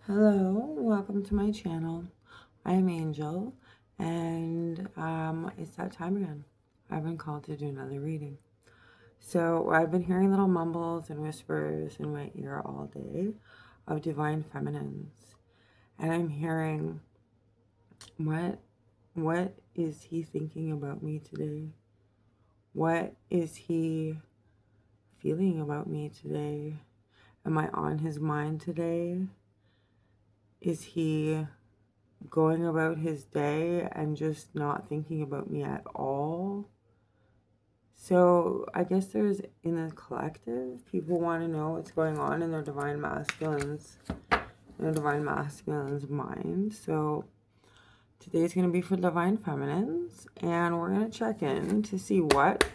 Hello, welcome to my channel. I'm Angel, and it's that time again. I've been called to do another reading. So I've been hearing little mumbles and whispers in my ear all day of divine feminines, and I'm hearing what is he thinking about me today? What is he feeling about me today? Am I on his mind today? Is he going about his day and just not thinking about me at all? So I guess there's, in the collective, people want to know what's going on in their divine masculines, mind. So today's going to be for divine feminines, and we're going to check in to see what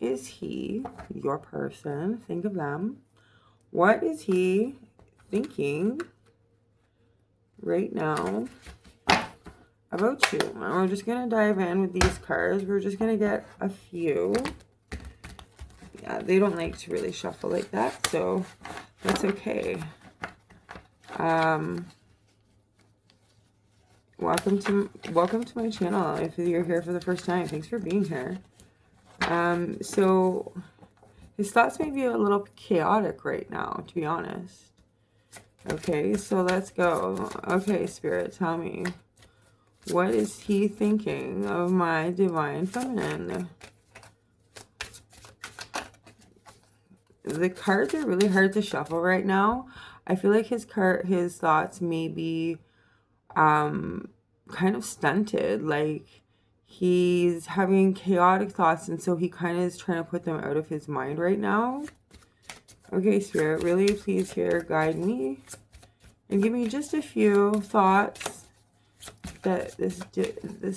is he, your person, think of them. What is he thinking right now about you? And we're just going to dive in with these cards. We're just going to get a few. Yeah, they don't like to really shuffle like that, so that's okay. Welcome to my channel. If you're here for the first time, thanks for being here. So his thoughts may be a little chaotic right now, to be honest. Okay, so let's go. Okay, Spirit, tell me. What is he thinking of my divine feminine? The cards are really hard to shuffle right now. I feel like his thoughts may be kind of stunted. Like he's having chaotic thoughts, and so he kind of is trying to put them out of his mind right now. Okay, Spirit, really please here guide me and give me just a few thoughts that this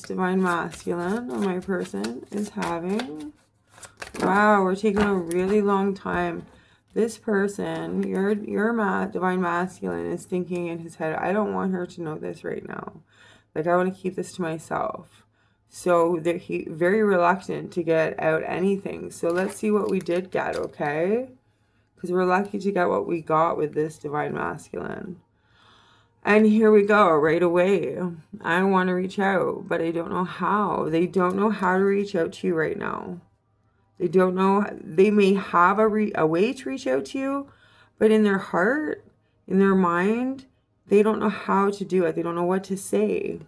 divine masculine or my person is having. Wow, we're taking a really long time. This person, your divine masculine, is thinking in his head, I don't want her to know this right now. Like, I want to keep this to myself. So he's very reluctant to get out anything. So let's see what we did get, okay? Because we're lucky to get what we got with this divine masculine. And here we go, right away. I want to reach out, but I don't know how. They don't know how to reach out to you right now. They don't know. They may have a way to reach out to you, but in their heart, in their mind, they don't know how to do it. They don't know what to say.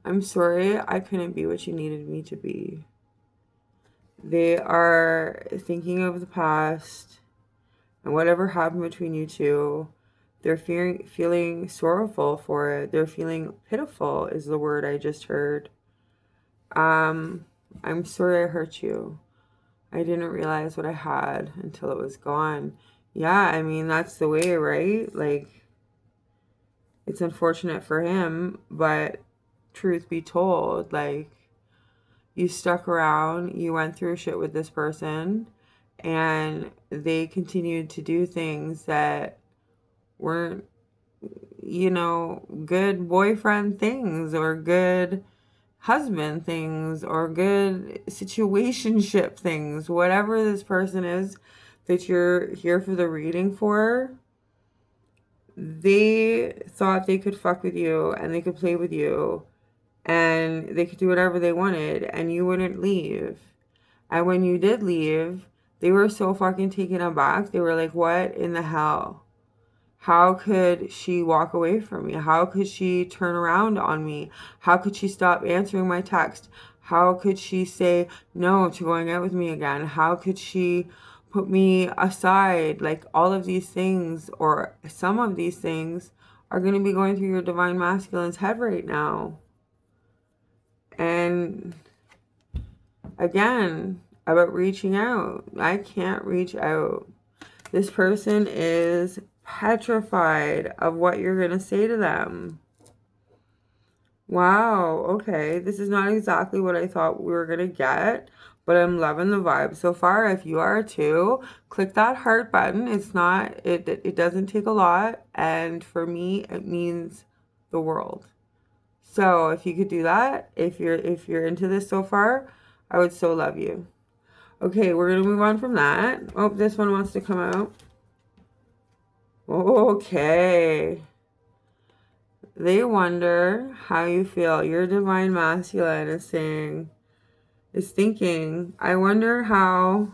I'm sorry, I couldn't be what you needed me to be. They are thinking of the past and whatever happened between you two. They're feeling sorrowful for it. They're feeling pitiful is the word I just heard. I'm sorry I hurt you. I didn't realize what I had until it was gone. Yeah, I mean, that's the way, right? Like, it's unfortunate for him, but truth be told, like, you stuck around, you went through shit with this person, and they continued to do things that weren't, you know, good boyfriend things or good husband things or good situationship things. Whatever this person is that you're here for the reading for, they thought they could fuck with you and they could play with you and they could do whatever they wanted and you wouldn't leave. And when you did leave, they were so fucking taken aback. They were like, what in the hell? How could she walk away from me? How could she turn around on me? How could she stop answering my text? How could she say no to going out with me again? How could she put me aside? Like, all of these things, or some of these things, are going to be going through your divine masculine's head right now. And again, about reaching out. I can't reach out. This person is petrified of what you're going to say to them. Wow, okay. This is not exactly what I thought we were going to get, but I'm loving the vibe so far. If you are too, click that heart button. It's not, it doesn't take a lot, and for me, it means the world. So if you could do that, if you're into this so far, I would so love you. Okay, we're going to move on from that. Oh, this one wants to come out. Okay. They wonder how you feel. Your divine masculine is thinking, I wonder how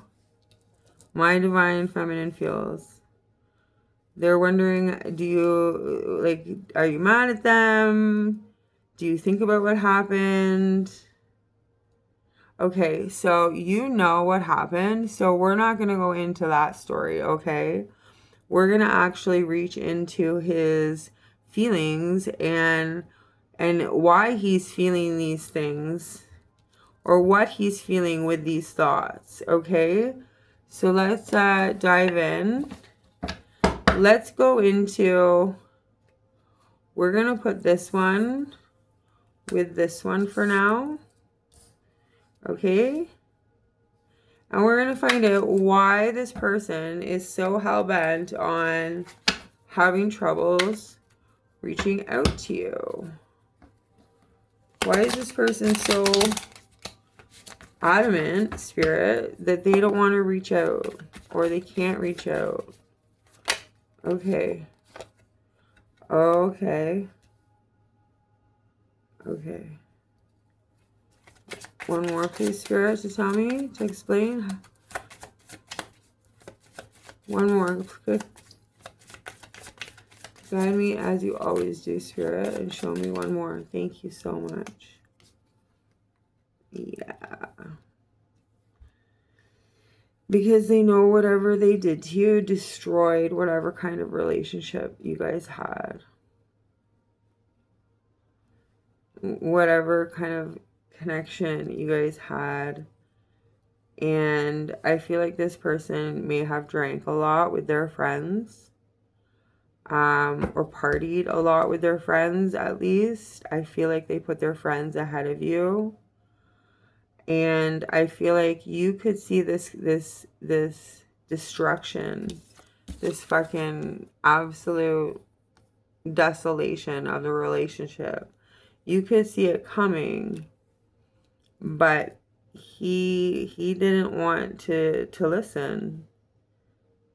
my divine feminine feels. They're wondering, do you, like, are you mad at them? Do you think about what happened? Okay, so you know what happened. So we're not going to go into that story, okay? We're going to actually reach into his feelings and why he's feeling these things or what he's feeling with these thoughts, okay? So let's dive in. Let's go into, we're going to put this one with this one for now, okay? And we're going to find out why this person is so hell-bent on having troubles reaching out to you. Why is this person so adamant, Spirit, that they don't want to reach out or they can't reach out? Okay. Okay. Okay. One more, please, Spirit, to tell me, to explain. One more. Good. Guide me as you always do, Spirit, and show me one more. Thank you so much. Yeah. Because they know whatever they did to you destroyed whatever kind of relationship you guys had. Whatever kind of connection you guys had. And I feel like this person may have drank a lot with their friends. Or partied a lot with their friends, at least. I feel like they put their friends ahead of you. And I feel like you could see this destruction, this fucking absolute desolation of the relationship. You could see it coming, but he didn't want to listen.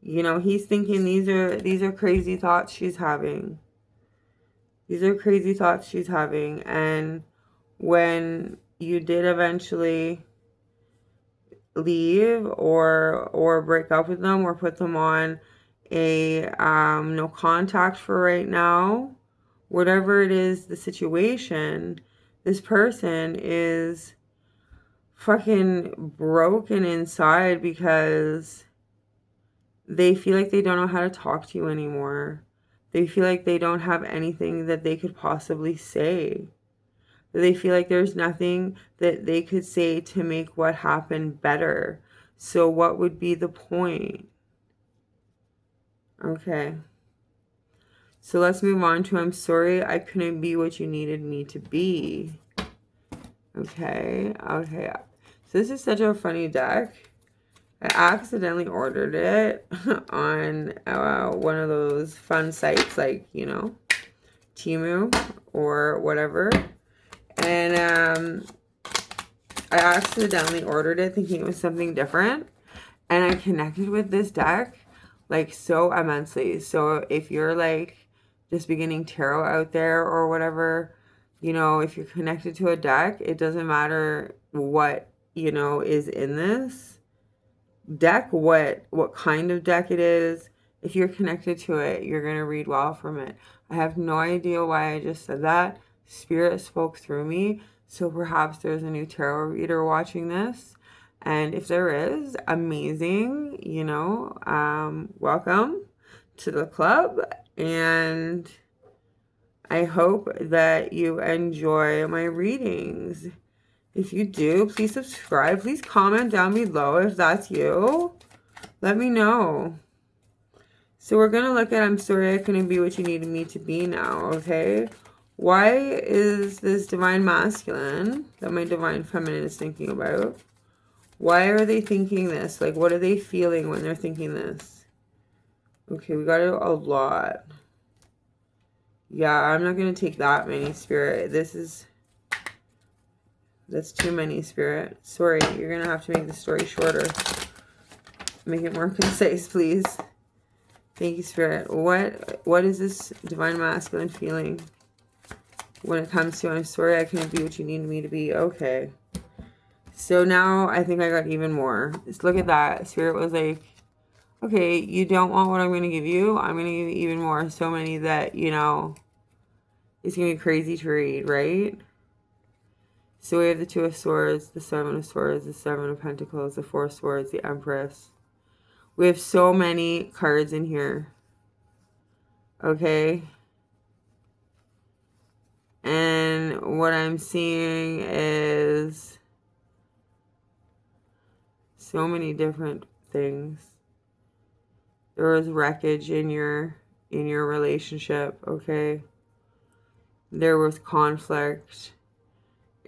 You know, he's thinking these are crazy thoughts she's having. These are crazy thoughts she's having. And when you did eventually leave or break up with them or put them on a no contact for right now, whatever it is, the situation, this person is fucking broken inside because they feel like they don't know how to talk to you anymore. They feel like they don't have anything that they could possibly say. They feel like there's nothing that they could say to make what happened better. So what would be the point? Okay. So let's move on to I'm sorry I couldn't be what you needed me to be. Okay. Okay. So this is such a funny deck. I accidentally ordered it on one of those fun sites like, you know, Temu or whatever. And I accidentally ordered it thinking it was something different. And I connected with this deck like so immensely. So if you're like just beginning tarot out there or whatever, you know, if you're connected to a deck, it doesn't matter what, you know, is in this deck, what kind of deck it is. If you're connected to it, you're going to read well from it. I have no idea why I just said that. Spirit spoke through me. So perhaps there's a new tarot reader watching this. And if there is, amazing, you know, welcome to the club. And I hope that you enjoy my readings. If you do, please subscribe. Please comment down below if that's you. Let me know. So we're going to look at I'm sorry I couldn't be what you needed me to be now, okay? Why is this divine masculine that my divine feminine is thinking about? Why are they thinking this? Like, what are they feeling when they're thinking this? Okay, we got it a lot. Yeah, I'm not going to take that many, Spirit. That's too many, Spirit. Sorry, you're going to have to make the story shorter. Make it more concise, please. Thank you, Spirit. What is this divine masculine feeling when it comes to I'm sorry I couldn't be what you needed me to be? Okay. So now I think I got even more. Just look at that. Spirit was like, okay, you don't want what I'm going to give you. I'm going to give you even more. So many that, you know, it's going to be crazy to read, right? So we have the Two of Swords, the Seven of Swords, the Seven of Pentacles, the Four of Swords, the Empress. We have so many cards in here. Okay? And what I'm seeing is so many different things. There was wreckage in your relationship, okay? There was conflict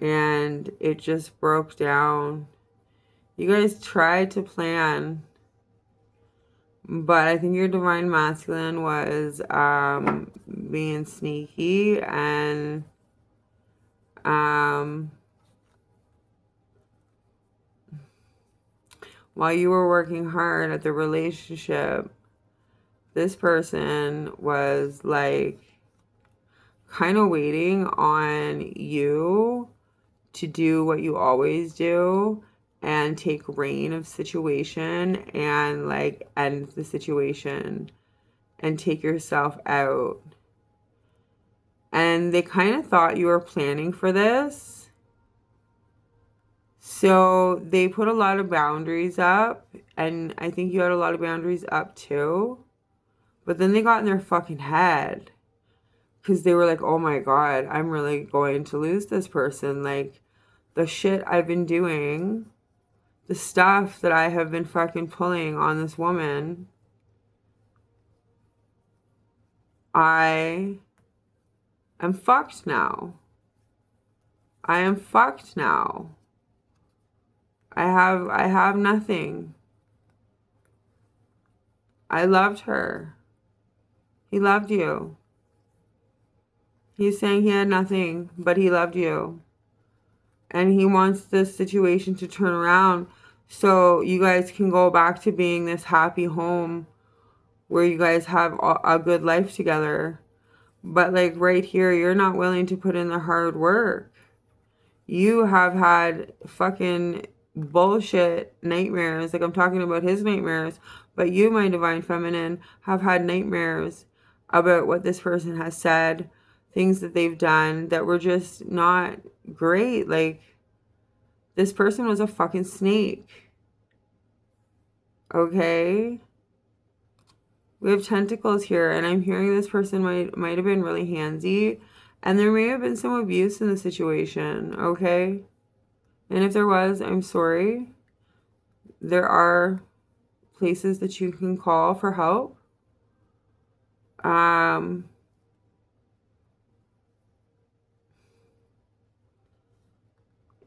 and it just broke down. You guys tried to plan, but I think your divine masculine was being sneaky and while you were working hard at the relationship, this person was like kind of waiting on you to do what you always do and take reign of situation and like end the situation and take yourself out. And they kind of thought you were planning for this. So they put a lot of boundaries up, and I think you had a lot of boundaries up too. But then they got in their fucking head because they were like, oh my God, I'm really going to lose this person. Like, the shit I've been doing, the stuff that I have been fucking pulling on this woman, I am fucked now. I am fucked now. I have nothing. I loved her. He loved you. He's saying he had nothing, but he loved you. And he wants this situation to turn around so you guys can go back to being this happy home where you guys have a good life together. But like right here, you're not willing to put in the hard work. You have had fucking bullshit nightmares. Like I'm talking about his nightmares. But you, my divine feminine, have had nightmares about what this person has said, things that they've done that were just not great. Like, this person was a fucking snake. Okay? We have tentacles here, and I'm hearing this person might have been really handsy, and there may have been some abuse in the situation, okay? And if there was, I'm sorry. There are places that you can call for help.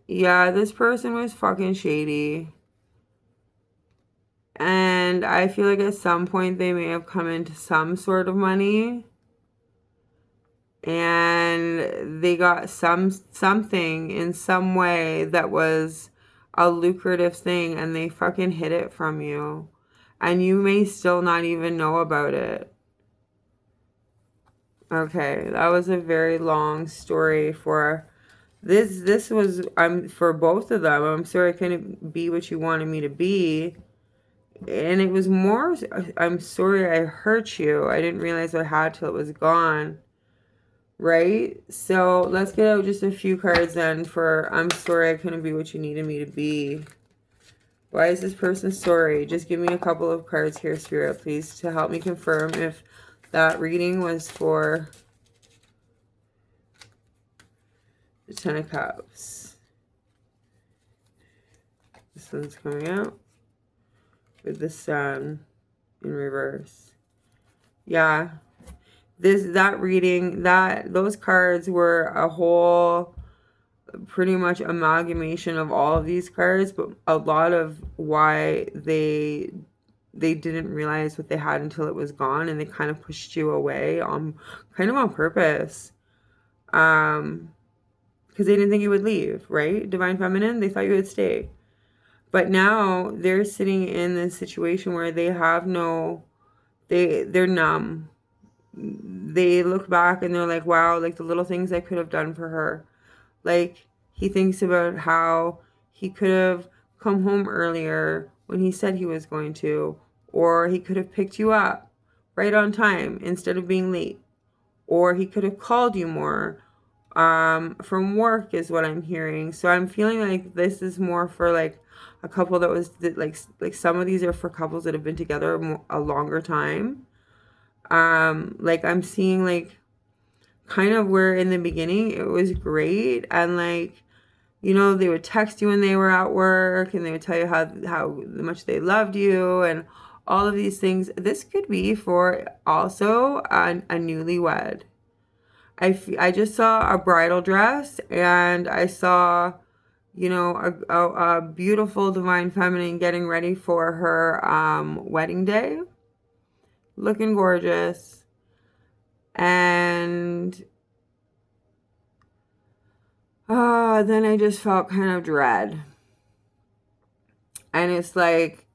Yeah, this person was fucking shady. And I feel like at some point they may have come into some sort of money. And they got something in some way that was a lucrative thing, and they fucking hid it from you. And you may still not even know about it. Okay, that was a very long story for this was for both of them. I'm sorry I couldn't be what you wanted me to be. And it was more, I'm sorry I hurt you. I didn't realize I had till it was gone. Right? So let's get out just a few cards then for I'm sorry I couldn't be what you needed me to be. Why is this person sorry? Just give me a couple of cards here, Spirit, please, to help me confirm if that reading was for the Ten of Cups. This one's coming out with the Sun in reverse. Yeah. That reading, those cards were a whole pretty much amalgamation of all of these cards, but a lot of why they didn't realize what they had until it was gone, and they kind of pushed you away kind of on purpose. Because they didn't think you would leave, right? Divine Feminine, they thought you would stay. But now they're sitting in this situation where they have no they're numb. They look back and they're like, wow, like the little things I could have done for her. Like, he thinks about how he could have come home earlier when he said he was going to, or he could have picked you up right on time instead of being late, or he could have called you more from work, is what I'm hearing. So I'm feeling like this is more for like a couple that was like some of these are for couples that have been together a longer time. Like I'm seeing like kind of where in the beginning it was great, and like, you know, they would text you when they were at work and they would tell you how much they loved you and all of these things. This could be for also a newlywed. I just saw a bridal dress, and I saw, you know, a beautiful divine feminine getting ready for her wedding day, looking gorgeous. And then I just felt kind of dread. And it's like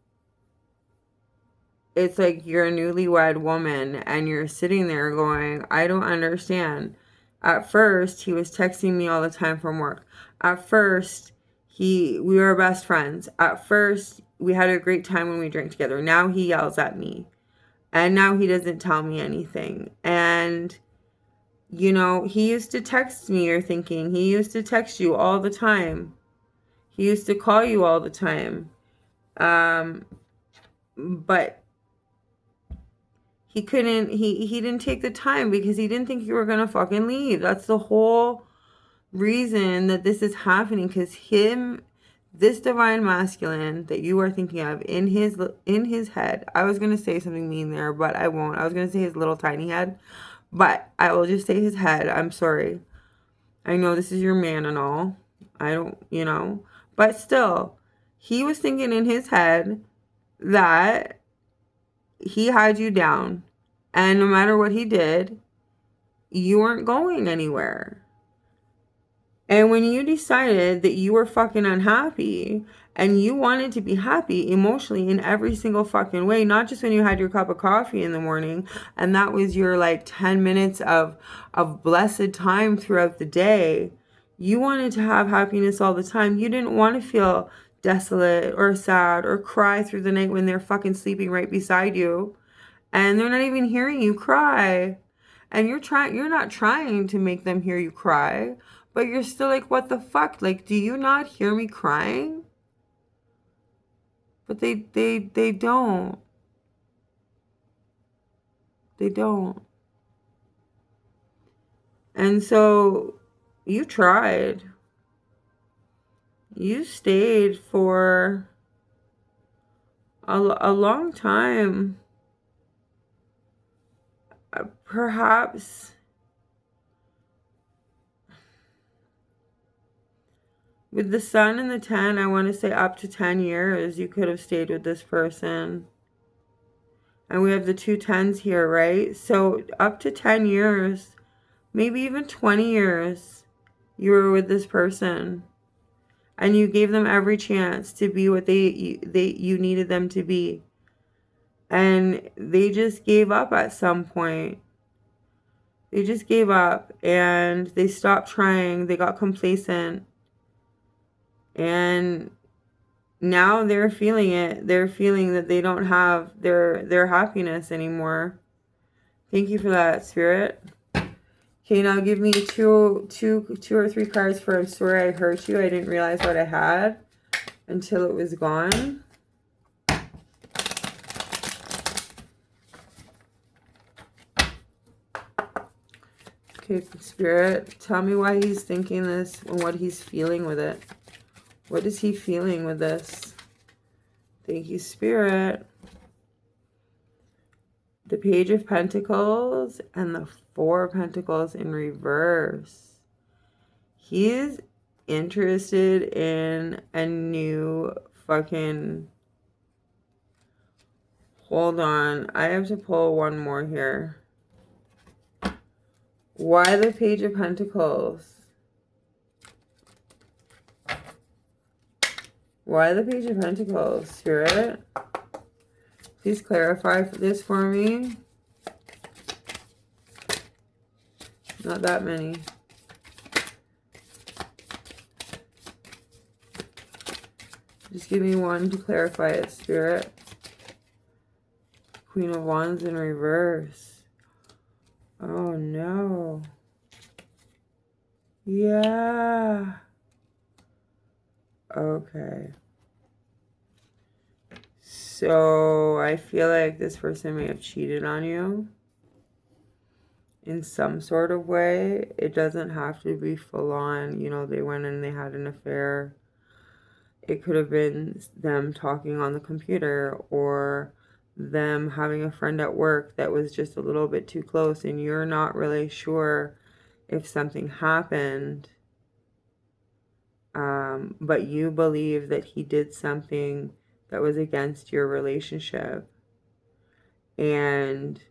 you're a newlywed woman and you're sitting there going, I don't understand. At first, he was texting me all the time from work. At first, we were best friends. At first, we had a great time when we drank together. Now he yells at me. And now he doesn't tell me anything. And, you know, he used to text me, you're thinking. He used to text you all the time. He used to call you all the time. But he didn't take the time because he didn't think you were gonna fucking leave. That's the whole reason that this is happening, because this divine masculine that you are thinking of in his head, I was gonna say something mean there, but I won't. I was gonna say his little tiny head, but I will just say his head. I'm sorry. I know this is your man and all. I don't, you know, but still, he was thinking in his head that he had you down, and no matter what he did, you weren't going anywhere. And when you decided that you were fucking unhappy and you wanted to be happy emotionally in every single fucking way, not just when you had your cup of coffee in the morning and that was your like 10 minutes of blessed time throughout the day, you wanted to have happiness all the time. You didn't want to feel desolate or sad or cry through the night when they're fucking sleeping right beside you and they're not even hearing you cry. And you're not trying to make them hear you cry, but you're still like, what the fuck? Like, do you not hear me crying? But they don't. They don't. And so you tried. You stayed for a long time. Perhaps with the sun and the 10, I want to say up to 10 years you could have stayed with this person. And we have the 2 10s here, right? So up to 10 years, maybe even 20 years, you were with this person. And you gave them every chance to be what you needed them to be. And they just gave up at some point. They just gave up and they stopped trying. They got complacent. And now they're feeling it. They're feeling that they don't have their happiness anymore. Thank you for that, Spirit. Okay, now give me two or three cards for I'm sorry I hurt you. I didn't realize what I had until it was gone. Okay, Spirit, tell me why he's thinking this and what he's feeling with it. What is he feeling with this? Thank you, Spirit. The Page of Pentacles and the Four of Pentacles in reverse. He is interested in a new fucking... Hold on. I have to pull one more here. Why the Page of Pentacles? Why the Page of Pentacles, Spirit? Please clarify this for me. Not that many. Just give me one to clarify it, Spirit. Queen of Wands in reverse. Oh, no. Yeah. Okay. So, I feel like this person may have cheated on you in some sort of way. It doesn't have to be full on, you know, they went and they had an affair. It could have been them talking on the computer, or them having a friend at work that was just a little bit too close and you're not really sure if something happened, but you believe that he did something that was against your relationship and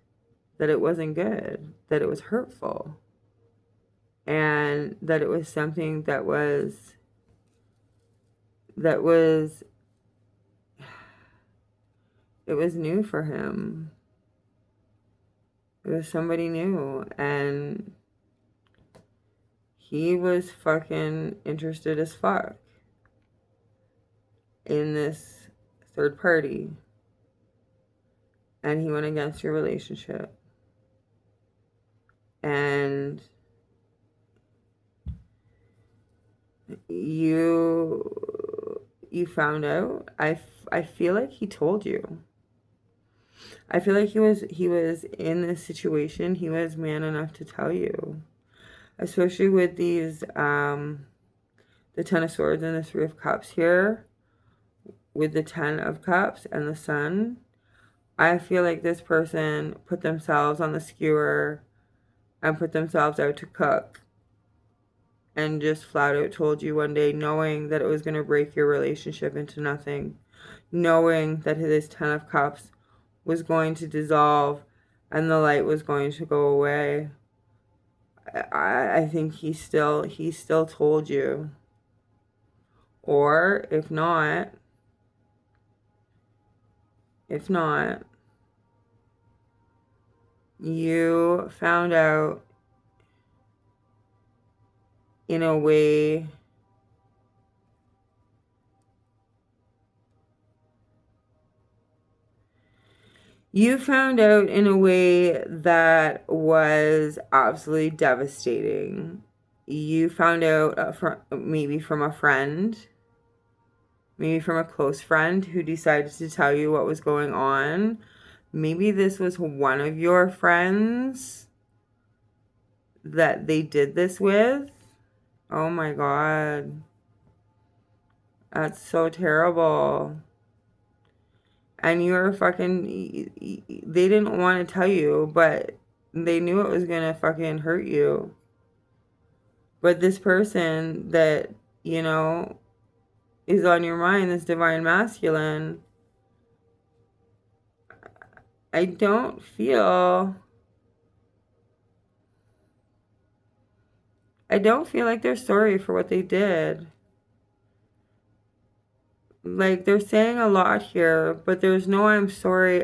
that it wasn't good, that it was hurtful, and that it was something that was it was new for him. It was somebody new, and he was fucking interested as fuck in this third party, and he went against your relationship, and you found out. I feel like he told you. I feel like he was in this situation. He was man enough to tell you, especially with these the Ten of Swords and the Three of Cups here, with the Ten of Cups and the Sun. I feel like this person put themselves on the skewer and put themselves out to cook, and just flat out told you one day, knowing that it was going to break your relationship into nothing, knowing that his Ten of Cups was going to dissolve and the light was going to go away. I think he still told you. Or if not, you found out in a way that was absolutely devastating. You found out maybe from a friend, maybe from a close friend who decided to tell you what was going on. Maybe this was one of your friends that they did this with. Oh my God. That's so terrible. And you were fucking, they didn't want to tell you, but they knew it was gonna fucking hurt you. But this person that, you know, is on your mind, this divine masculine, I don't feel like they're sorry for what they did. Like, they're saying a lot here, but there's no I'm sorry.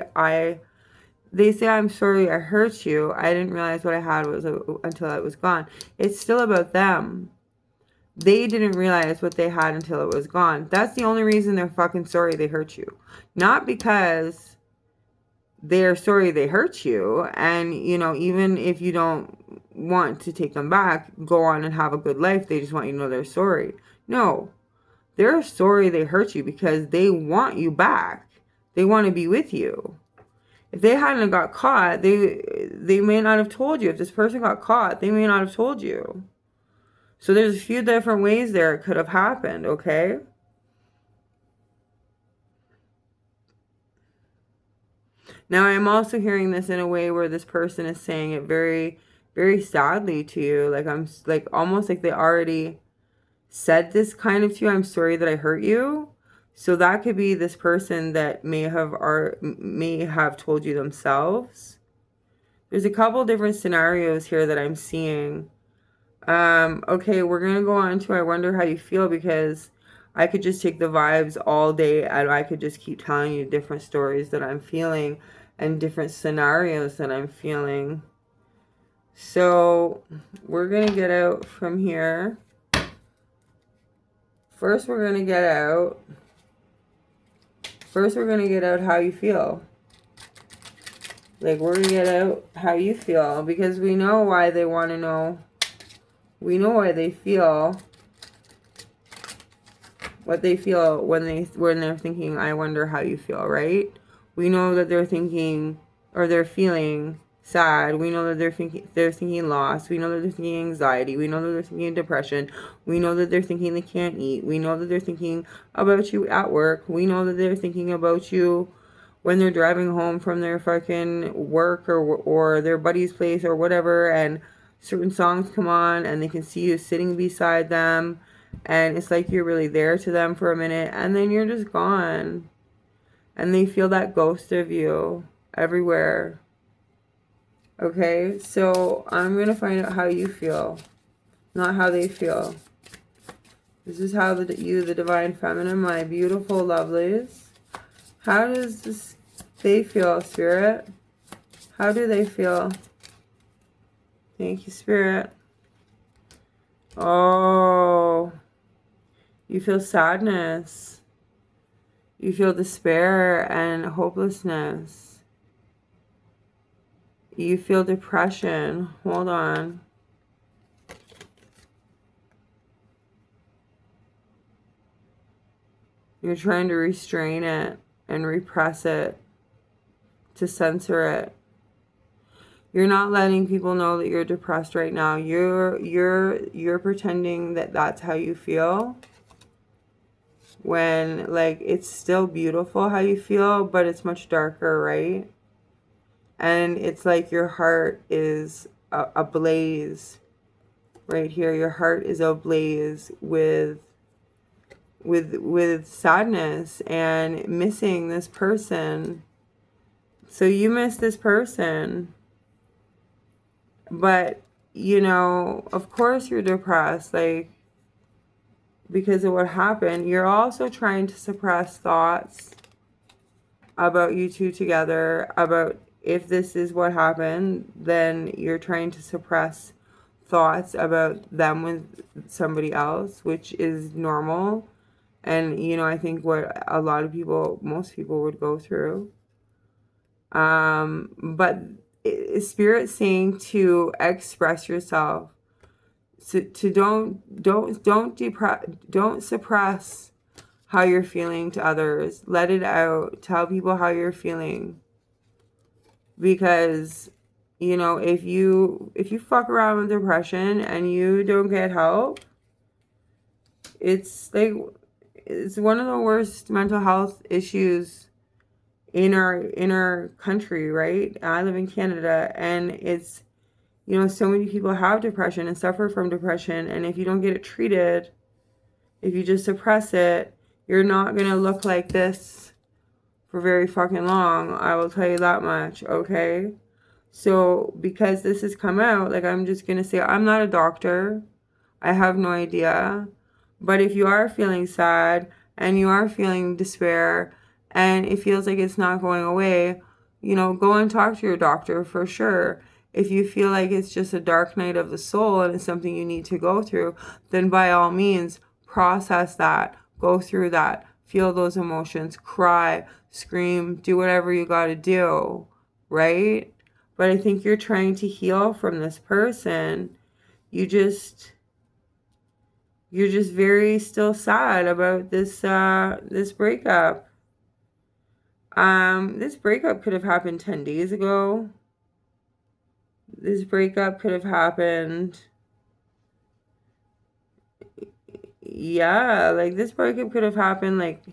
They say, I'm sorry I hurt you. I didn't realize what I had was until it was gone. It's still about them. They didn't realize what they had until it was gone. That's the only reason they're fucking sorry they hurt you. Not because they're sorry they hurt you. And, you know, even if you don't want to take them back, go on and have a good life. They just want you to know they're sorry. No. They're sorry they hurt you because they want you back. They want to be with you. If they hadn't got caught, they may not have told you. If this person got caught, they may not have told you. So there's a few different ways there it could have happened, okay? Now, I'm also hearing this in a way where this person is saying it very, very sadly to you. Like, I'm like almost like they already said this kind of to you. I'm sorry that I hurt you. So that could be this person that may have told you themselves. There's a couple different scenarios here that I'm seeing. Okay, we're going to go on to I wonder how you feel, because I could just take the vibes all day, and I could just keep telling you different stories that I'm feeling and different scenarios that I'm feeling. So we're going to get out from here. First, we're going to get out how you feel. Like, we're going to get out how you feel, because we know why they want to know. We know why they feel what they feel when they're thinking, I wonder how you feel, right? We know that they're thinking, or they're feeling sad. We know that they're thinking loss. We know that they're thinking anxiety. We know that they're thinking depression. We know that they're thinking they can't eat. We know that they're thinking about you at work. We know that they're thinking about you when they're driving home from their fucking work, or their buddy's place or whatever, and certain songs come on and they can see you sitting beside them, and it's like you're really there to them for a minute, and then you're just gone. And they feel that ghost of you everywhere. Okay, so I'm going to find out how you feel, not how they feel. This is how the Divine Feminine, my beautiful lovelies. How does they feel, Spirit? How do they feel? Thank you, Spirit. Oh, you feel sadness. You feel despair and hopelessness. You feel depression. Hold on. You're trying to restrain it and repress it, to censor it. You're not letting people know that you're depressed right now. You're pretending that that's how you feel, when, like, it's still beautiful how you feel, but it's much darker, right? And it's like your heart is ablaze right here. Your heart is ablaze with sadness and missing this person. So you miss this person, but you know, of course you're depressed, like, because of what happened. You're also trying to suppress thoughts about you two together, about if this is what happened, then you're trying to suppress thoughts about them with somebody else, which is normal. And, you know, I think what a lot of people, most people would go through. But Spirit's saying to express yourself. To don't suppress how you're feeling to others. Let it out. Tell people how you're feeling. Because, you know, if you fuck around with depression and you don't get help, it's like, it's one of the worst mental health issues in our country, right? I live in Canada, and it's, you know, so many people have depression and suffer from depression, and if you don't get it treated, if you just suppress it, you're not gonna look like this for very fucking long. I will tell you that much, okay? So because this has come out, like, I'm just gonna say, I'm not a doctor. I have no idea. But if you are feeling sad and you are feeling despair and it feels like it's not going away, you know, go and talk to your doctor for sure. If you feel like it's just a dark night of the soul and it's something you need to go through, then by all means, process that, go through that, feel those emotions, cry, scream, do whatever you got to do, right? But I think you're trying to heal from this person. You're just very still sad about this this breakup. This breakup could have happened 10 days ago. This breakup could have happened, yeah, like this breakup could have happened like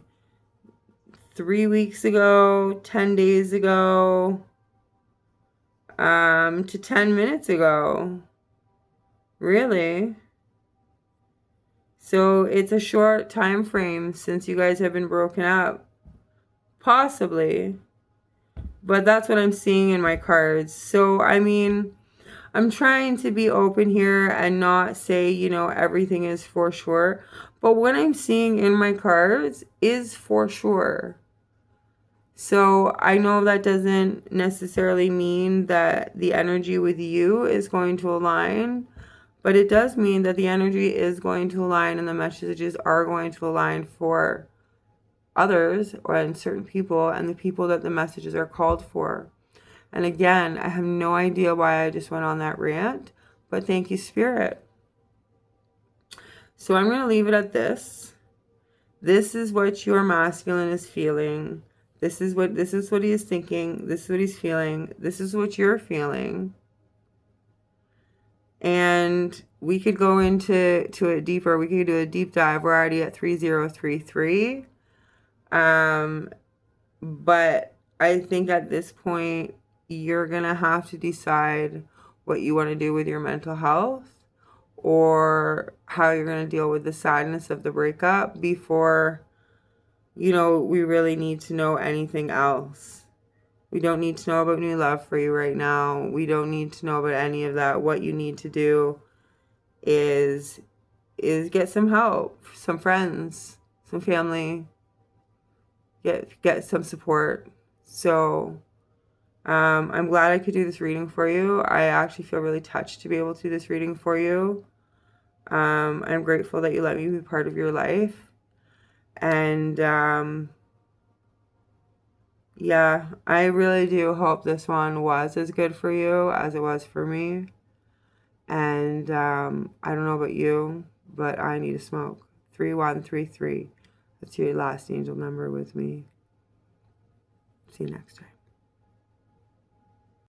3 weeks ago, 10 days ago, to 10 minutes ago. Really? So it's a short time frame since you guys have been broken up. Possibly. But that's what I'm seeing in my cards. So, I mean, I'm trying to be open here and not say, everything is for sure. But what I'm seeing in my cards is for sure. So I know that doesn't necessarily mean that the energy with you is going to align, but it does mean that the energy is going to align and the messages are going to align for others or in certain people and the people that the messages are called for. And again, I have no idea why I just went on that rant, but thank you, Spirit. So I'm going to leave it at this. This is what your masculine is feeling. This is what he is thinking. This is what he's feeling. This is what you're feeling. And we could go into it deeper. We could do a deep dive. We're already at 3033. But I think at this point, you're going to have to decide what you want to do with your mental health or how you're going to deal with the sadness of the breakup before, we really need to know anything else. We don't need to know about new love for you right now. We don't need to know about any of that. What you need to do is get some help, some friends, some family, get some support. So I'm glad I could do this reading for you. I actually feel really touched to be able to do this reading for you. I'm grateful that you let me be part of your life. And yeah, I really do hope this one was as good for you as it was for me. And I don't know about you, but I need to smoke. 3133. That's your last angel number with me. See you next time.